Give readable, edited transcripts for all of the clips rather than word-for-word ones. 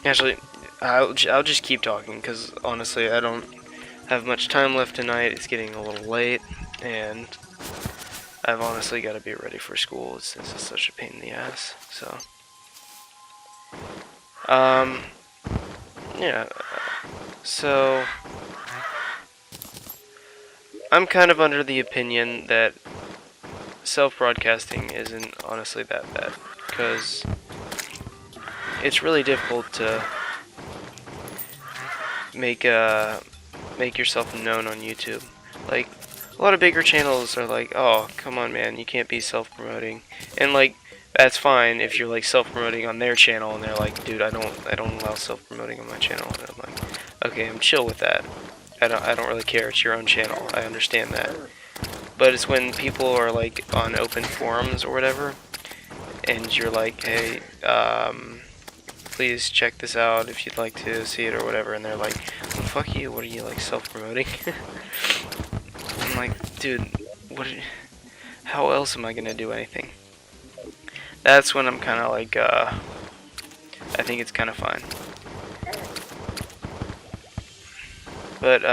Actually, I'll just keep talking because honestly, I don't have much time left tonight. It's getting a little late, and I've honestly got to be ready for school since it's such a pain in the ass. So, um, yeah. So, I'm kind of under the opinion that self-broadcasting isn't honestly that bad because it's really difficult to make yourself known on YouTube. Like, a lot of bigger channels are like, oh, come on, man, you can't be self-promoting, and like, that's fine if you're like self-promoting on their channel, and they're like, dude, I don't allow self-promoting on my channel, and I'm like, okay, I'm chill with that. I don't really care. It's your own channel. I understand that. But it's when people are like on open forums or whatever, and you're like, hey, please check this out if you'd like to see it or whatever, and they're like, well, fuck you, what are you, like, self-promoting? I'm like, dude, how else am I gonna do anything? That's when I'm kind of like, I think it's kind of fine. But,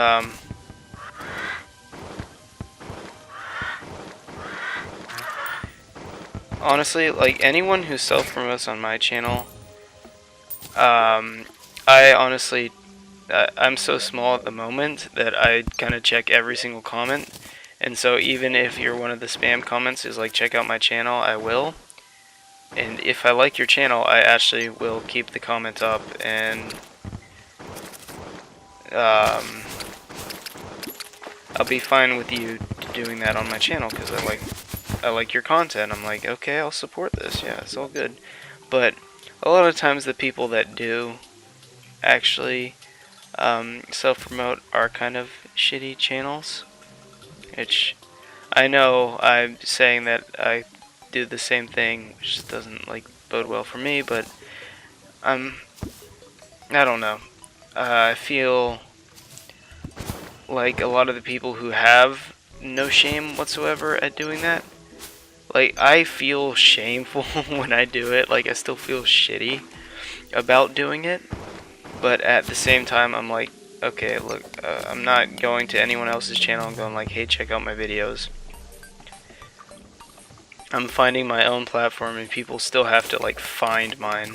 honestly, like, anyone who self-promotes on my channel, I honestly, I'm so small at the moment that I kind of check every single comment, and so even if you're one of the spam comments is like, check out my channel, I will. And if I like your channel, I actually will keep the comment up, and I'll be fine with you doing that on my channel because I like your content. I'm like, okay, I'll support this. Yeah, it's all good. But a lot of times the people that do actually self-promote are kind of shitty channels. Which I know I'm saying that I do the same thing, which doesn't like bode well for me, but I don't know. I feel like a lot of the people who have no shame whatsoever at doing that, like, I feel shameful when I do it. Like, I still feel shitty about doing it, but at the same time, I'm like, okay, look, I'm not going to anyone else's channel and going like, hey, check out my videos. I'm finding my own platform, and people still have to like find mine.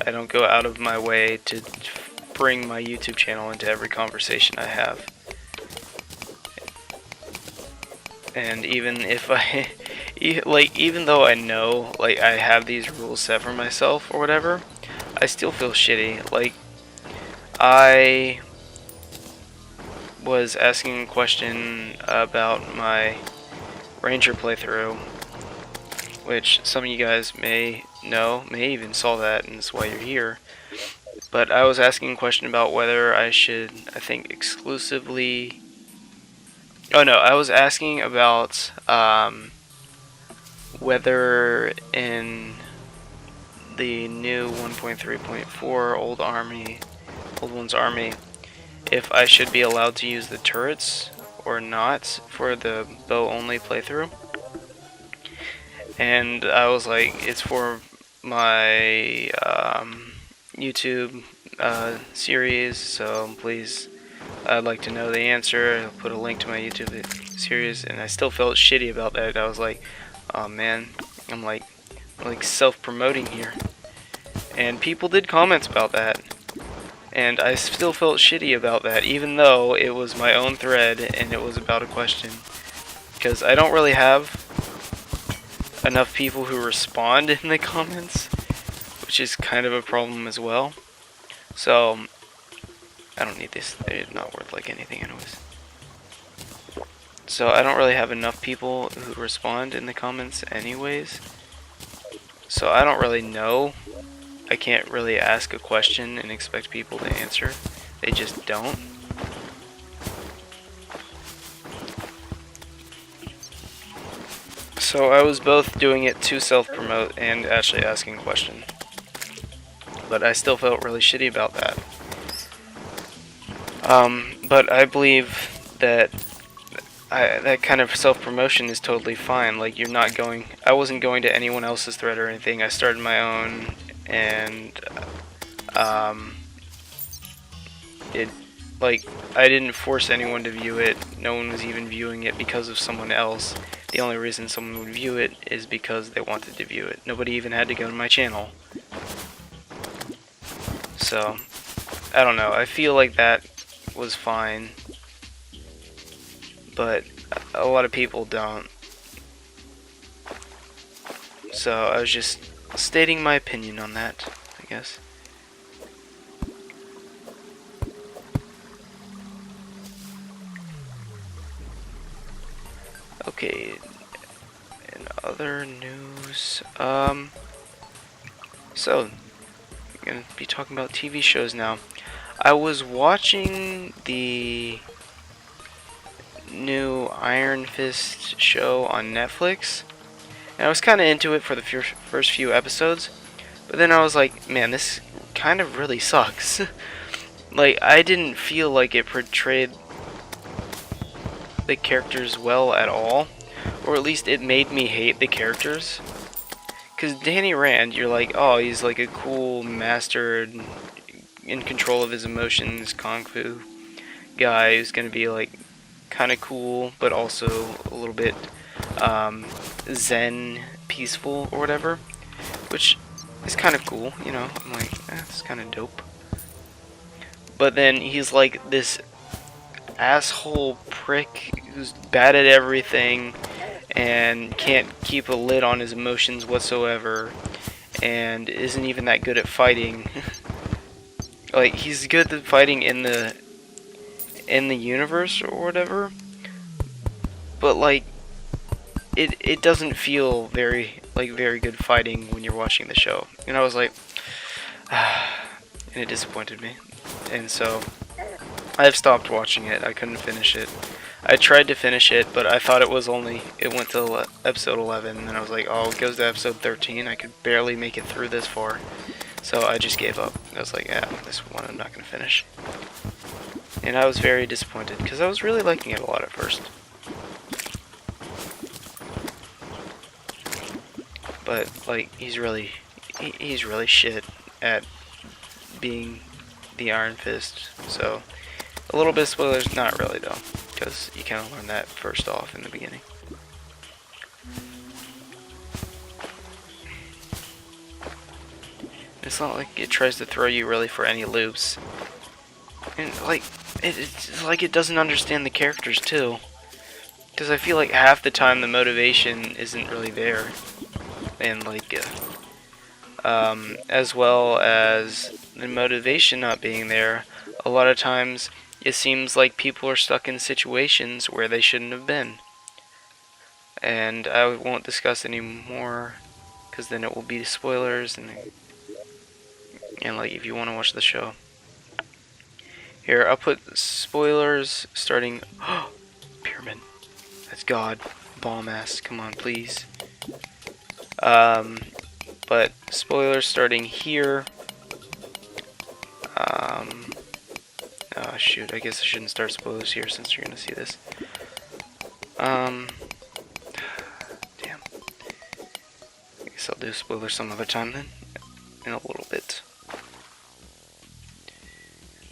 I don't go out of my way to bring my YouTube channel into every conversation I have. And even if I, even though I know, like, I have these rules set for myself or whatever, I still feel shitty. Like, I was asking a question about my Ranger playthrough, which some of you guys may know, may even saw that, and that's why you're here. But I was asking a question about whether I should, I think, exclusively... Oh no, I was asking about whether in the new 1.3.4 Old One's Army, if I should be allowed to use the turrets or not for the bow only playthrough. And I was like, it's for my YouTube series, so please, I'd like to know the answer. I'll put a link to my YouTube series, and I still felt shitty about that. I was like, oh man, I'm like self-promoting here. And people did comments about that, and I still felt shitty about that, even though it was my own thread and it was about a question, because I don't really have enough people who respond in the comments, which is kind of a problem as well. So I don't need this. They're not worth like anything anyways. So I don't really have enough people who respond in the comments anyways. So I don't really know. I can't really ask a question and expect people to answer. They just don't. So I was both doing it to self-promote and actually asking a question. But I still felt really shitty about that. But I believe that that kind of self-promotion is totally fine. Like, you're not going... I wasn't going to anyone else's thread or anything. I started my own, and Um, it like I didn't force anyone to view it. No one was even viewing it because of someone else. The only reason someone would view it is because they wanted to view it. Nobody even had to go to my channel. So, I don't know. I feel like that was fine. But a lot of people don't. So, I was just stating my opinion on that, I guess. Okay, in other news, so, I'm gonna be talking about TV shows now. I was watching the new Iron Fist show on Netflix, and I was kind of into it for the first few episodes, but then I was like, man, this kind of really sucks. Like, I didn't feel like it portrayed the characters well at all, or at least it made me hate the characters. Because Danny Rand, you're like, oh, he's like a cool, mastered, in control of his emotions, kung fu guy who's gonna be like kind of cool, but also a little bit zen, peaceful, or whatever, which is kind of cool, you know. I'm like, that's kind of dope. But then he's like this asshole prick who's bad at everything and can't keep a lid on his emotions whatsoever, and isn't even that good at fighting. Like, he's good at fighting in the universe or whatever, but like it doesn't feel very good fighting when you're watching the show. And I was like, and it disappointed me, and so I've stopped watching it. I couldn't finish it. I tried to finish it, but I thought it went to episode 11, and I was like, oh, it goes to episode 13. I could barely make it through this far, so I just gave up. I was like, yeah, this one I'm not gonna finish. And I was very disappointed, because I was really liking it a lot at first. But, like, he's really shit at being the Iron Fist. So, a little bit of spoilers, not really though, because you kind of learn that first off in the beginning. It's not like it tries to throw you really for any loops. And, like, it's like it doesn't understand the characters too. Because I feel like half the time the motivation isn't really there. And, like, as well as the motivation not being there, a lot of times it seems like people are stuck in situations where they shouldn't have been. And I won't discuss any more, because then it will be spoilers, and like, if you want to watch the show. Here, I'll put spoilers starting. Pyramid. That's God. Bomb ass. Come on, please. But spoilers starting here. Oh shoot, I guess I shouldn't start spoilers here since you're gonna see this. Damn. I guess I'll do spoilers some other time then, in a little bit.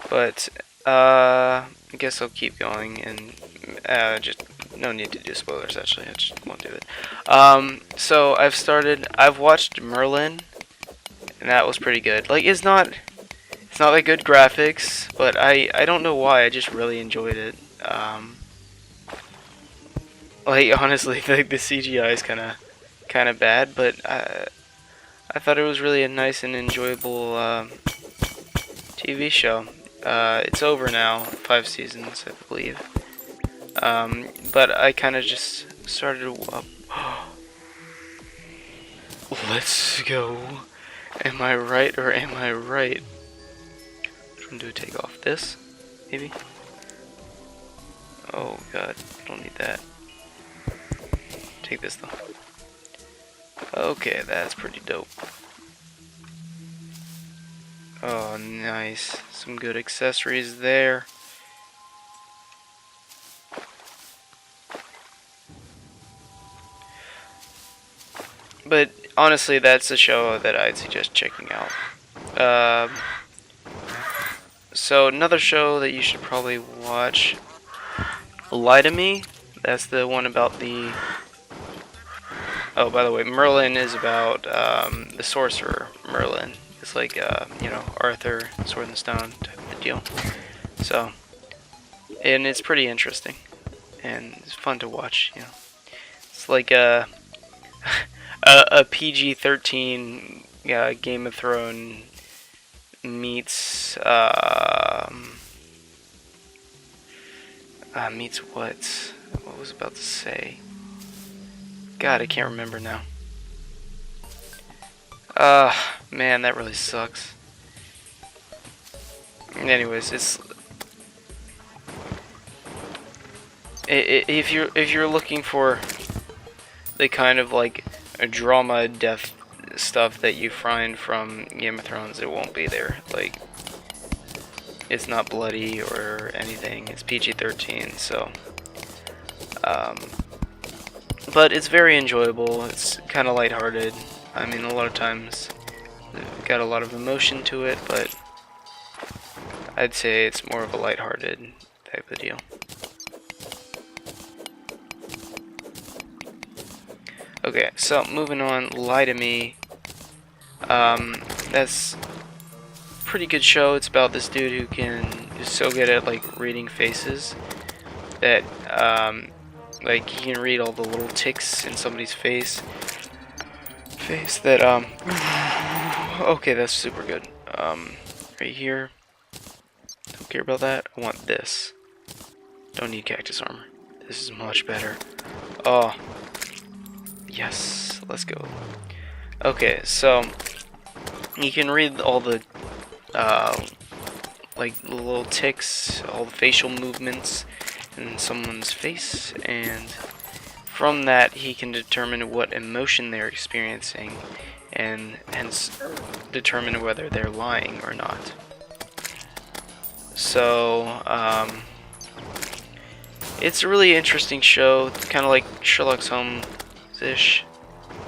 But, I guess I'll keep going, and, just, no need to do spoilers, actually, I just won't do it. So, I've watched Merlin, and that was pretty good. Like, it's not that good graphics, but I don't know why, I just really enjoyed it. Like, honestly, the CGI is kinda bad, but, I thought it was really a nice and enjoyable, TV show. It's over now, 5 seasons, I believe. But I kind of just started. Let's go. Am I right or am I right? Which one do I take off? This? Maybe? Oh god, I don't need that. Take this though. Okay, that's pretty dope. Oh, nice. Some good accessories there. But honestly, that's a show that I'd suggest checking out. So another show that you should probably watch, Lie to Me. That's the one about the... Oh, by the way, Merlin is about the sorcerer, Merlin. It's like, you know, Arthur, Sword and Stone type of deal. So, and it's pretty interesting. And it's fun to watch, you know. It's like a PG-13 Game of Thrones meets meets what? What was I about to say? God, I can't remember now. Man, that really sucks. Anyways, if you're looking for the kind of like a drama death stuff that you find from Game of Thrones, it won't be there. Like, it's not bloody or anything. It's PG-13, so but it's very enjoyable. It's kind of lighthearted. I mean, a lot of times it's got a lot of emotion to it, but I'd say it's more of a lighthearted type of deal. Okay, so moving on, Lie to Me. That's a pretty good show. It's about this dude who is so good at like reading faces that like he can read all the little ticks in somebody's face that okay, that's super good. Right here. Don't care about that. I want this. Don't need cactus armor. This is much better. Oh. Yes, let's go. Okay, so you can read all the like the little ticks, all the facial movements in someone's face, and from that he can determine what emotion they're experiencing and hence determine whether they're lying or not. So it's a really interesting show. It's kind of like Sherlock Holmes-ish.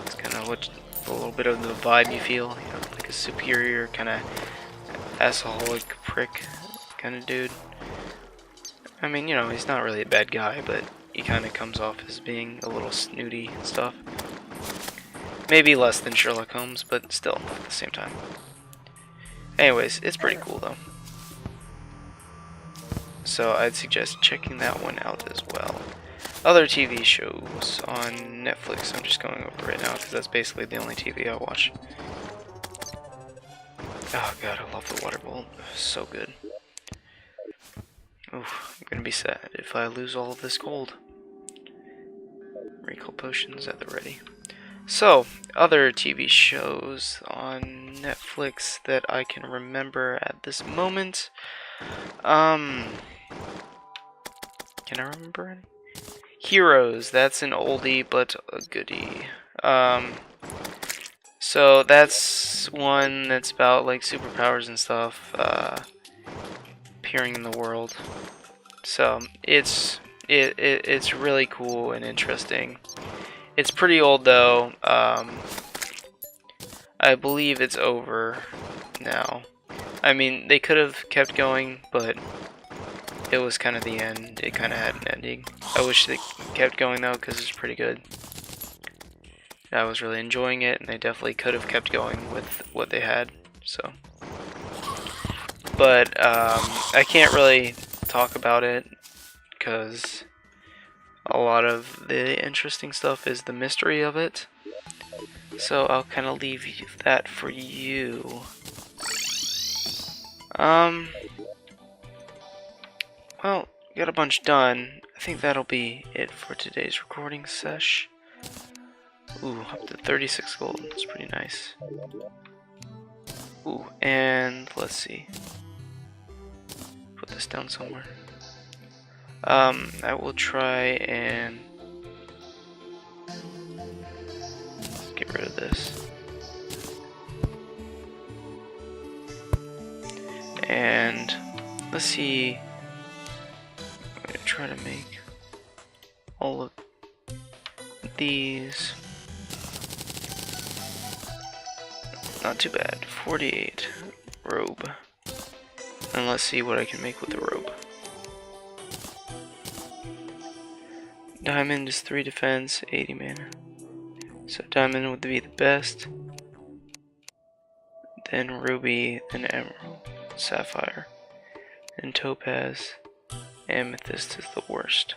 It's kind of a little bit of the vibe you feel, you know, like a superior kind of assholic prick kind of dude. I mean, you know, he's not really a bad guy, but he kind of comes off as being a little snooty and stuff. Maybe less than Sherlock Holmes, but still, at the same time. Anyways, it's pretty cool though. So I'd suggest checking that one out as well. Other TV shows on Netflix, I'm just going over right now because that's basically the only TV I watch. Oh god, I love the water bolt. So good. Oof, I'm gonna be sad if I lose all of this gold. Recall potions at the ready. So, other TV shows on Netflix that I can remember at this moment. Can I remember any? Heroes, that's an oldie but a goodie. So that's one that's about like superpowers and stuff appearing in the world. So it's really cool and interesting. It's pretty old though. I believe it's over now. I mean, they could have kept going, but it was kind of the end. It kind of had an ending. I wish they kept going though, because it's pretty good. I was really enjoying it, and they definitely could have kept going with what they had. So, but I can't really talk about it because a lot of the interesting stuff is the mystery of it. So I'll kind of leave that for you. Well, got a bunch done. I think that'll be it for today's recording sesh. Ooh, up to 36 gold. That's pretty nice. Ooh, and let's see. Put this down somewhere. I will try and get rid of this. And let's see. I'm gonna try to make all of these. Not too bad. 48 robe. And let's see what I can make with the robe. Diamond is 3 defense, 80 mana. So diamond would be the best. Then ruby, then emerald, sapphire, then topaz, amethyst is the worst.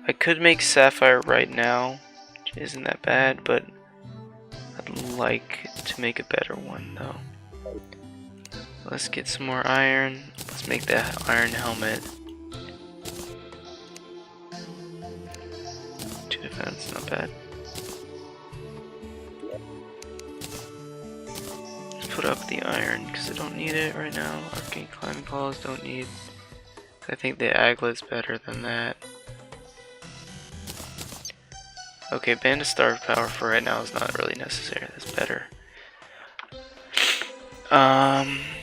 I could make sapphire right now, which isn't that bad, but I'd like to make a better one though. Let's get some more iron. Let's make that iron helmet. 2 defense, not bad. Let's put up the iron because I don't need it right now. Arcane climbing claws don't need. I think the aglet's better than that. Okay, band of star power for right now is not really necessary. That's better.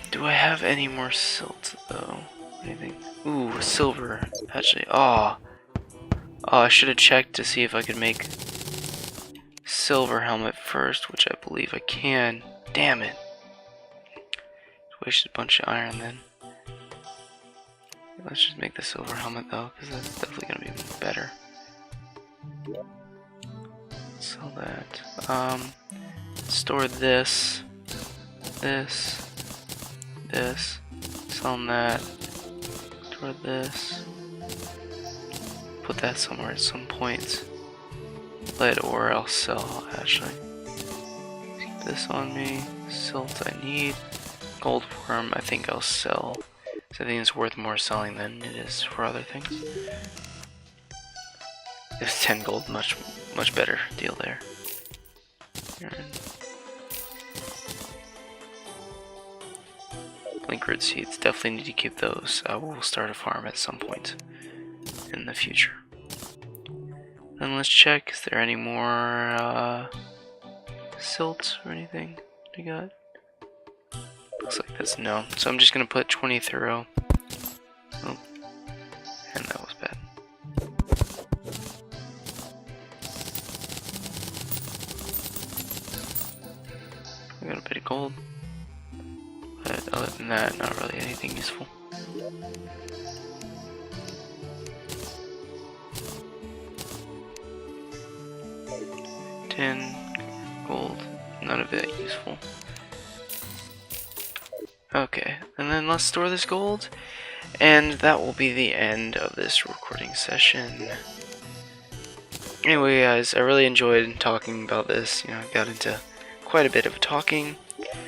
Do I have any more silt though? Anything? Ooh, silver. Actually, oh, I should have checked to see if I could make silver helmet first, which I believe I can. Damn it! Wasted a bunch of iron then. Let's just make the silver helmet though, because that's definitely gonna be better. Sell that. Store this. Sell that. Store this. Put that somewhere at some point. Lead ore I'll sell actually. Keep this on me. Silt I need. Gold worm I think I'll sell. So I think it's worth more selling than it is for other things. There's 10 gold, much better deal there. Blinkroot seeds, definitely need to keep those. I will start a farm at some point in the future. And let's check, is there any more silt or anything we got? Looks like that's no. So I'm just gonna put 20 through. Oh, and that was bad. I got a bit of gold. But other than that, not really anything useful. Tin, gold, none of it useful. Okay, and then let's store this gold, and that will be the end of this recording session. Anyway guys, I really enjoyed talking about this. You know, I got into quite a bit of talking.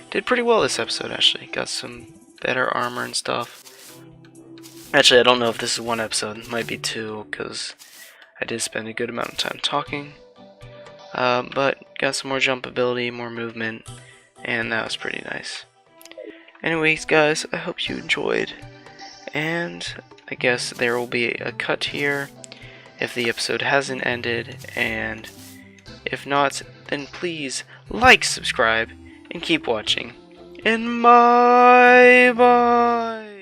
Did pretty well this episode actually. Got some better armor and stuff. Actually, I don't know if this is one episode. It might be 2 because I did spend a good amount of time talking. But got some more jump ability, more movement, and that was pretty nice. Anyways guys, I hope you enjoyed. And I guess there will be a cut here if the episode hasn't ended. And if not, then please like, subscribe, and keep watching. And bye bye.